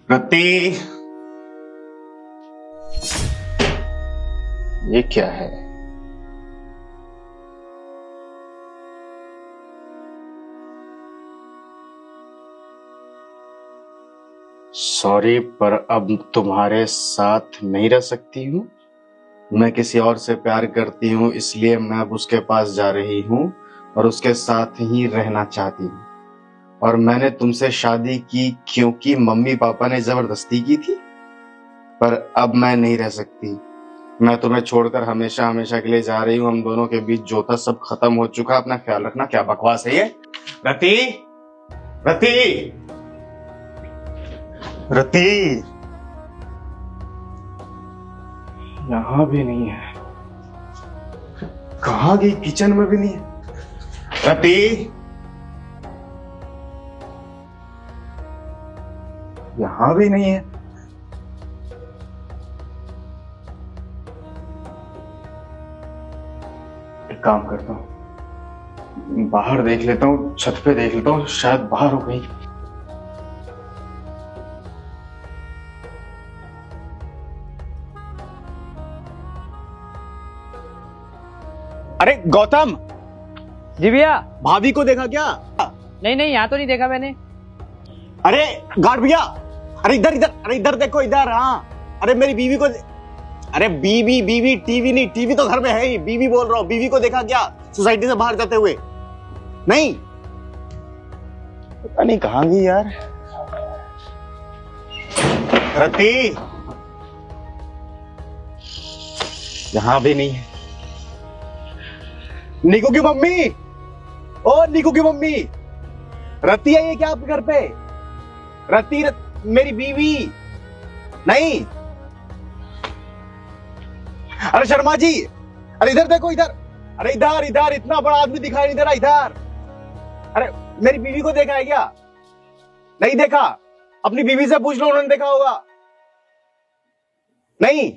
रति, ये क्या है? सॉरी, पर अब तुम्हारे साथ नहीं रह सकती हूँ। मैं किसी और से प्यार करती हूँ, इसलिए मैं अब उसके पास जा रही हूँ और उसके साथ ही रहना चाहती हूँ। और मैंने तुमसे शादी की क्योंकि मम्मी पापा ने जबरदस्ती की थी। पर अब मैं नहीं रह सकती। मैं तुम्हें छोड़कर हमेशा हमेशा के लिए जा रही हूँ। हम दोनों के बीच जो था सब खत्म हो चुका। अपना ख्याल रखना। क्या बकवास है ये? रति, रति, रति, यहां भी नहीं है। कहाँ गई? किचन में भी नहीं है। रति, यहां भी नहीं है। एक काम करता हूँ, बाहर देख लेता हूँ, छत पे देख लेता हूँ, शायद बाहर हो गई। अरे गौतम, जी भैया। भाभी को देखा क्या? नहीं नहीं, यहाँ तो नहीं देखा मैंने। अरे गार्ड भैया, अरे इधर इधर, अरे इधर देखो, इधर। हाँ, अरे मेरी बीवी को अरे बीवी बीवी, टीवी नहीं, टीवी तो घर में है ही। बीवी बोल रहा हूँ, बीवी को देखा क्या सोसाइटी से बाहर जाते हुए? नहीं, पता नहीं कहाँ गई यार। रति, यहां भी नहीं है। निकू की मम्मी, ओ निकू की मम्मी, रति है ये क्या आपके घर पे? रति, मेरी बीवी नहीं। अरे शर्मा जी, अरे इधर देखो, इधर। अरे इधर इधर, इतना बड़ा आदमी दिखाई नहीं दे रहा इधर। अरे मेरी बीवी को देखा है क्या? नहीं देखा? अपनी बीवी से पूछ लो, उन्होंने देखा होगा। नहीं,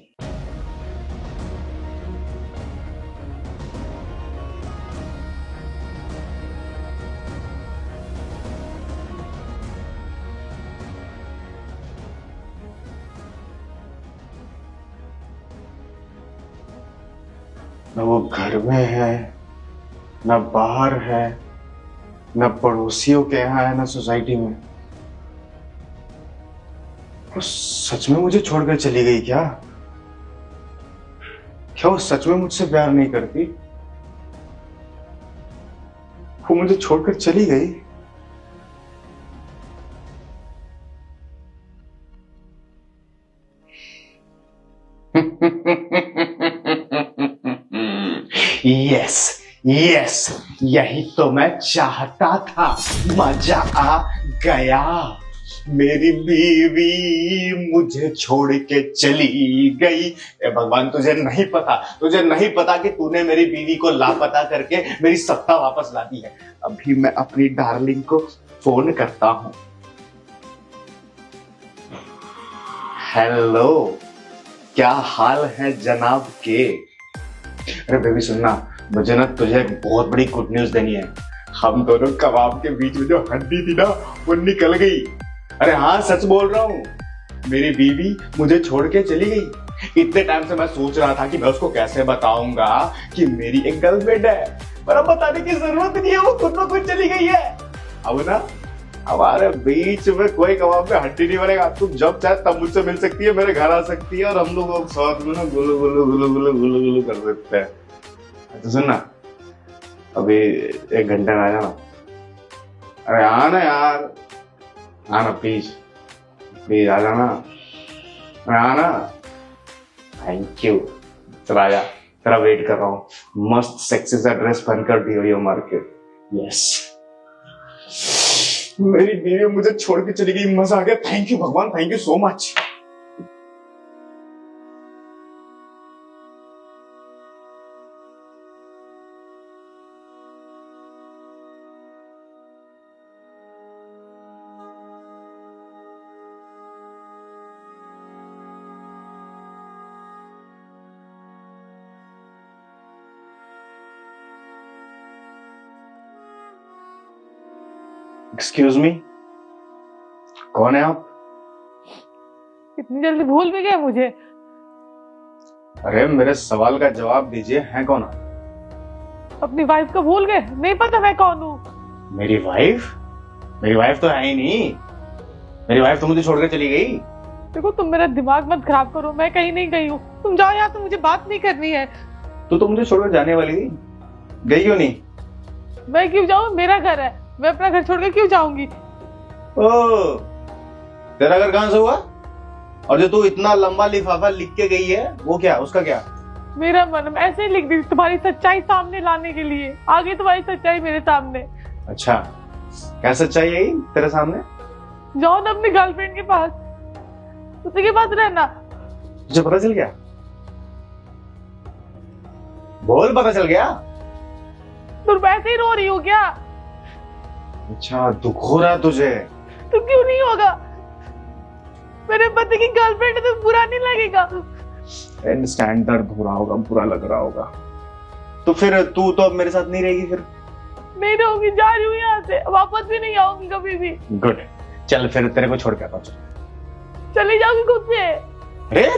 न वो घर में है, न बाहर है, न पड़ोसियों के यहाँ है, न सोसाइटी में। वो सच में मुझे छोड़कर चली गई क्या? क्या वो सच में मुझसे प्यार नहीं करती? वो मुझे छोड़कर चली गई। यस, यस, यही तो मैं चाहता था। मजा आ गया। मेरी बीवी मुझे छोड़ के चली गई। ए भगवान, तुझे नहीं पता, तुझे नहीं पता कि तूने मेरी बीवी को लापता करके मेरी सत्ता वापस ला दी है। अभी मैं अपनी डार्लिंग को फोन करता हूं। हेलो, क्या हाल है जनाब के? अरे बेबी सुनना, मुझे ना तुझे एक बहुत बड़ी गुड न्यूज देनी है। हम दोनों कबाब के बीच में जो हड्डी थी ना, वो निकल गई। अरे हाँ, सच बोल रहा हूँ। मेरी बीवी मुझे छोड़ के चली गई। इतने टाइम से मैं सोच रहा था कि मैं उसको कैसे बताऊंगा कि मेरी एक गर्लफ्रेंड है, पर अब बताने की जरूरत नहीं है, वो खुद ब खुद चली गई है। अब ना हमारे बीच में कोई कबाब में हड्डी नहीं बनेगा। तुम जब चाहे तब मुझसे मिल सकती है, मेरे घर आ सकती है, और हम लोग साथ में ना गुलू गुलू गुलू गुलू गुलू गुलू कर सकते हैं। तो सुन ना, अभी 1 घंटे में आ जाना। अरे आना यार, आना प्लीज, प्लीज आ जाना। अरे आना। Thank you. चला जा, तेरा वेट कर रहा हूँ। मस्त सेक्सी सा ड्रेस पहनकर डी मार्केट। यस, मेरी बीवी मुझे छोड़ के चली गई। मजा आ गया। थैंक यू भगवान, thank you so much. Excuse me, कौन है आप? इतनी जल्दी भूल भी गए मुझे। अरे मेरे सवाल का जवाब दीजिए, हैं कौन आप? अपनी वाइफ को भूल गए? नहीं पता मैं कौन हूँ? मेरी वाइफ? मेरी वाइफ तो है ही नहीं। मेरी वाइफ तो मुझे छोड़कर चली गई। देखो तुम मेरा दिमाग मत खराब करो, मैं कहीं नहीं गई हूँ। तुम जाओ यहाँ से, मुझे बात नहीं करनी है। तू तो मुझे छोड़कर जाने वाली थी, गई क्यों नहीं? मैं क्यों जाऊँ? मेरा घर है, मैं अपना घर छोड़कर क्यों जाऊंगी? ओ, तेरा घर कहां से हुआ? और जो तू इतना लंबा लिफाफा लिख के गई है वो क्या, उसका क्या? मेरा मन ऐसे ही लिख दी तुम्हारी सच्चाई सामने लाने के लिए। आगे तुम्हारी सच्चाई मेरे सामने। अच्छा, क्या सच्चाई है तेरे सामने? जाओ ना अपनी गर्लफ्रेंड के पास, उसी के पास रहना। तुझे पता चल गया? बोल, पता चल गया? तुम वैसे ही रो रही हो क्या? अच्छा, दुख हो रहा है तुझे? तो क्यों नहीं होगा? मेरे पति की गर्लफ्रेंड है तो बुरा नहीं लगेगा? अंडरस्टैंड, दर्द हो रहा होगा, बुरा लग रहा होगा। तो फिर तू तो अब मेरे साथ नहीं रहेगी? फिर नहीं रहूंगी, जा रही हूँ यहाँ से, वापस भी नहीं आऊंगी कभी भी। गुड, चल फिर तेरे को छोड़ के आता हूं। चली जाऊंगी खुद से। अरे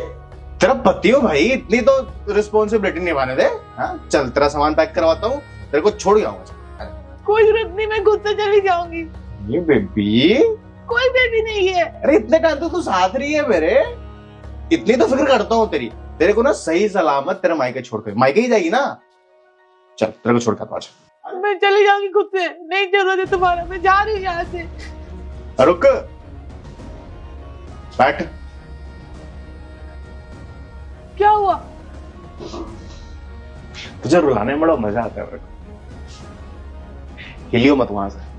तेरा पति हो भाई, इतनी तो रिस्पॉन्सिबिलिटी निभाने दे। हाँ चल, तेरा सामान पैक करवाता हूँ, तेरे को छोड़ के आऊंगा। कोई जरूरत नहीं, मैं खुद से चली जाऊंगी। ये बेबी? कोई बेबी नहीं है। अरे इतने टाइम तो तू साथ रही है मेरे, इतनी तो फिक्र करता हूँ तेरी। तेरे को ना सही सलामत तेरे मायके छोड़ के, मायके ही जाएगी ना। चल तेरे को छोड़ के आता। मैं चली जाऊंगी खुद से, नहीं जरूरत है तुम्हारा, मैं जा रही हूँ यहाँ से। रुक, बैठ। क्या हुआ? तुझे रुलाने में बड़ा मजा आता है मेरे को। हिलियो मत वहां से।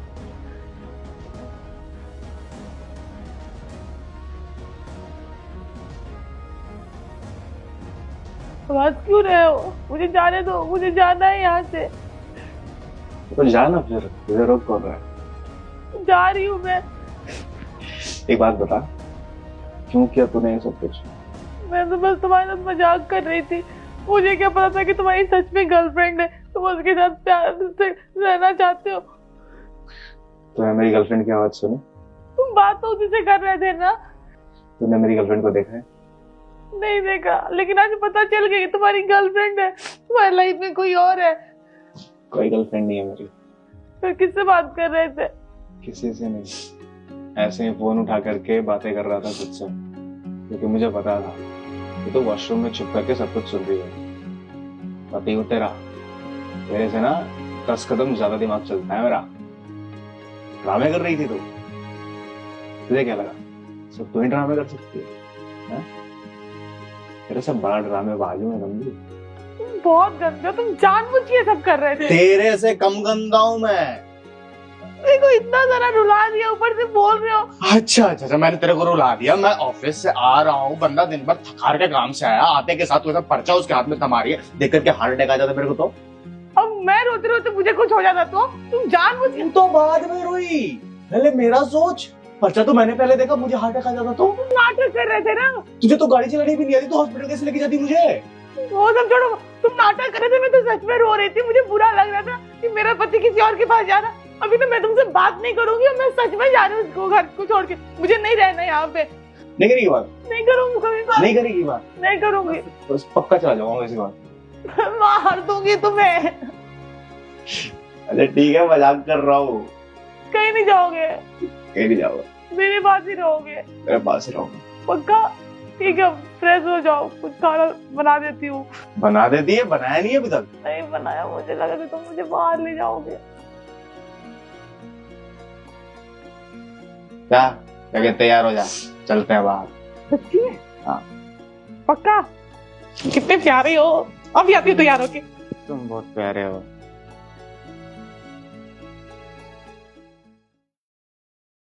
आवाज क्यों रहे हो? मुझे जाने दो, मुझे जाना है यहाँ से। तो जाना, फिर तुझे रोक कौन रहा है? जा रही हूँ मैं। एक बात बता, क्यों किया तूने ये सब कुछ? मैं तो बस तुम्हारे साथ मजाक कर रही थी। मुझे क्या पता था कि तुम्हारी सच में गर्लफ्रेंड है, तुम उसके साथ प्यार से रहना चाहते हो। तूने मेरी गर्लफ्रेंड की आवाज सुनी? तुम बात तो उसी से कर रहे थे ना? तूने मेरी गर्लफ्रेंड को देखा है? नहीं देखा, लेकिन आज पता चल गया कि तुम्हारी गर्लफ्रेंड है, तुम्हारी लाइफ में कोई और है। कोई गर्लफ्रेंड नहीं है मेरी। फिर किससे बात कर रहे थे? किसी से नहीं, ऐसे ही फोन उठा करके बातें कर रहा था खुद से, क्योंकि मुझे पता था कि तो वॉशरूम में छुप करके सब कुछ सुन रही है। पता ही हो तेरा, मेरे से ना 10 कदम ज्यादा दिमाग चलता है मेरा। ड्रामे कर रही थी तू, तुझे क्या लगा सब तू ही ड्रामे कर सकती है? तेरे से बड़ा ड्रामे बाजू में गंदी। तुम बहुत गंदे हो, तुम जानबूझ के सब कर रहे थे। तेरे से कम गंदा हूं मैं। देखो इतना सारा रुला दिया, ऊपर से बोल रहे हो। अच्छा, मैंने तेरे को रुला दिया? मैं ऑफिस से आ रहा हूँ, बंदा दिन भर थकार के काम से आया, आते के साथ पर्चा उसके हाथ में थमा रही है, देख करके हार्ट अटैक आ जाता मेरे को। तो अब मैं रोते रोते मुझे कुछ हो जाता तो तुम जानबूझ के। तो बाद में रोई, पहले मेरा सोच। पर्चा तो मैंने पहले देखा, मुझे हार्ट अटैक आ जाता। तो तुम नाटक कर रहे थे ना? तुझे तो गाड़ी चलानी भी नहीं आती, तो हॉस्पिटल कैसे लेके जाती मुझे? वो सब छोड़ो, तुम नाटक कर रहे थे, मैं तो सच में रो रही थी। मुझे बुरा लग रहा था कि मेरा पति किसी और के पास जा रहा। अभी तो मैं तुमसे बात नहीं करूंगी और मैं सच में जा रही हूँ उसको घर को छोड़ के। मुझे नहीं रहना यहाँ पे। नहीं करेगी बात? नहीं करूंगी कभी बात। नहीं करेगी बात? नहीं करूंगी। बस पक्का चला जाऊंगा इसी बात। मार दूंगी तुम्हें। अच्छा ठीक है, मजाक कर रहा हूँ। कहीं नहीं जाओगे? कहीं नहीं जाऊंगा, मेरे पास ही रहोगे? मेरे पास ही रहूंगा। पक्का? ठीक है, फ्रेश हो जाओ, कुछ खाना बना देती हूँ। बना देती है? बनाया नहीं अभी तक? नहीं बनाया, मुझे लगा कि तुम मुझे बाहर ले जाओगे। क्या क्या तैयार हो जा, चलते हैं बाहर। सच्ची में? हाँ। पक्का? कितने प्यारे हो। अभी आती हो तैयार होके। तुम बहुत प्यारे हो।